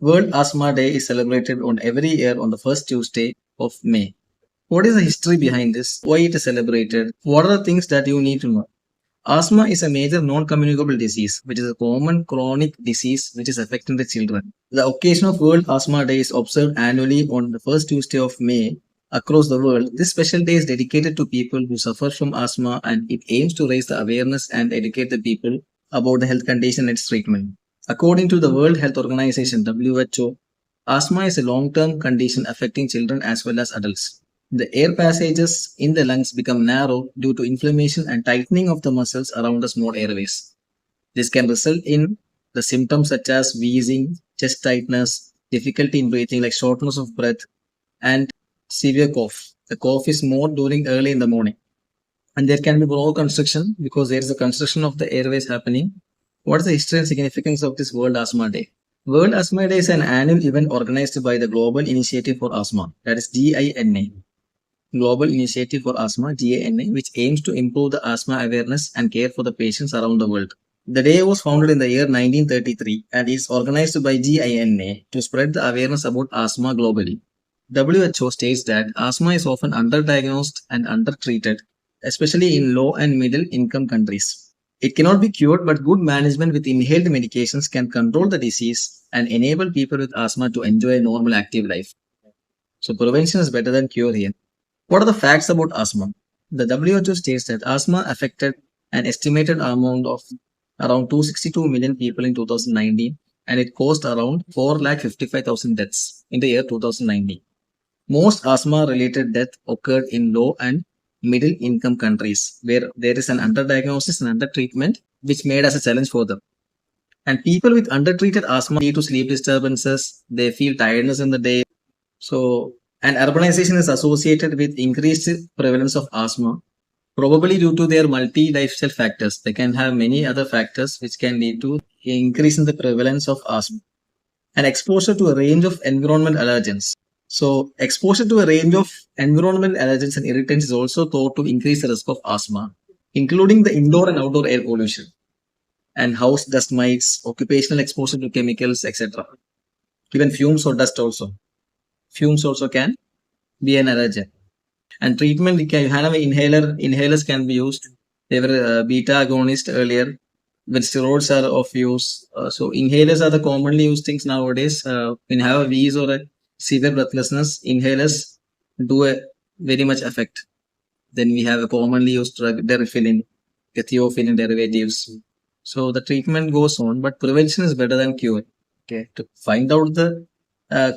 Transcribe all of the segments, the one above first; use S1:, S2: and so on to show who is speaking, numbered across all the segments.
S1: World Asthma Day is celebrated on every year on the first Tuesday of May. What is the history behind this? Why it is celebrated? What are the things that you need to know? Asthma is a major non-communicable disease, which is a common chronic disease which is affecting the children. The occasion of World Asthma Day is observed annually on the first Tuesday of May across the world. This special day is dedicated to people who suffer from asthma, and it aims to raise the awareness and educate the people about the health condition and its treatment. According to the World Health Organization (WHO), asthma is a long-term condition affecting children as well as adults. The air passages in the lungs become narrow due to inflammation and tightening of the muscles around the small airways. This can result in the symptoms such as wheezing, chest tightness, difficulty in breathing like shortness of breath, and severe cough. The cough is more during early in the morning. And there can be bronch constriction because there is a constriction of the airways happening. What is the history and significance of this World Asthma Day? World Asthma Day is an annual event organized by the Global Initiative for Asthma, that is GINA. Global Initiative for Asthma, GINA, which aims to improve the asthma awareness and care for the patients around the world. The day was founded in the year 1933 and is organized by GINA to spread the awareness about asthma globally. WHO states that asthma is often underdiagnosed and undertreated, especially in low and middle income countries. It cannot be cured, but good management with inhaled medications can control the disease and enable people with asthma to enjoy a normal active life. So prevention is better than cure here. What are the facts about asthma? The WHO states that asthma affected an estimated amount of around 262 million people in 2019, and it caused around 4,55,000 deaths in the year 2019. Most asthma-related deaths occurred in low and middle income countries where there is an underdiagnosis and undertreatment, which made as a challenge for them. And people with undertreated asthma lead to sleep disturbances, they feel tiredness in the day. And urbanization is associated with increased prevalence of asthma, probably due to their multi-lifestyle factors. They can have many other factors which can lead to increase in the prevalence of asthma. And exposure to a range of environmental allergens. So exposure to a range of environmental allergens and irritants is also thought to increase the risk of asthma, including the indoor and outdoor air pollution and house dust mites, occupational exposure to chemicals, etc. Even fumes or dust also. Fumes also can be an allergen. And treatment, you can have an inhaler. Inhalers can be used. They were beta agonist earlier. When steroids are of use, so inhalers are the commonly used things nowadays. When you have a wheeze or a severe breathlessness, inhalers do a very much effect. Then we have a commonly used drug, deriphyllin, theophylline derivatives. So the treatment goes on, but prevention is better than cure. Okay, to find out the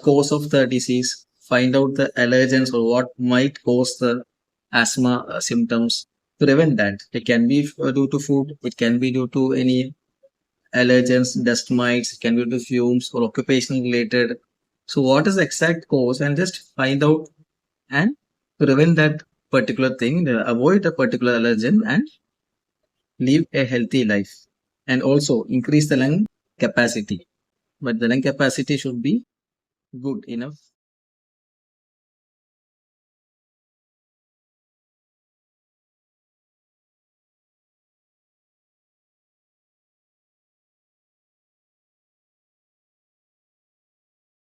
S1: cause of the disease, find out the allergens or what might cause the asthma symptoms, prevent that. It can be due to food, it can be due to any allergens, dust mites, it can be due to fumes or occupational related. So what is the exact cause, and just find out and prevent that particular thing, avoid a particular allergen and live a healthy life. And also increase the lung capacity. But the lung capacity should be good enough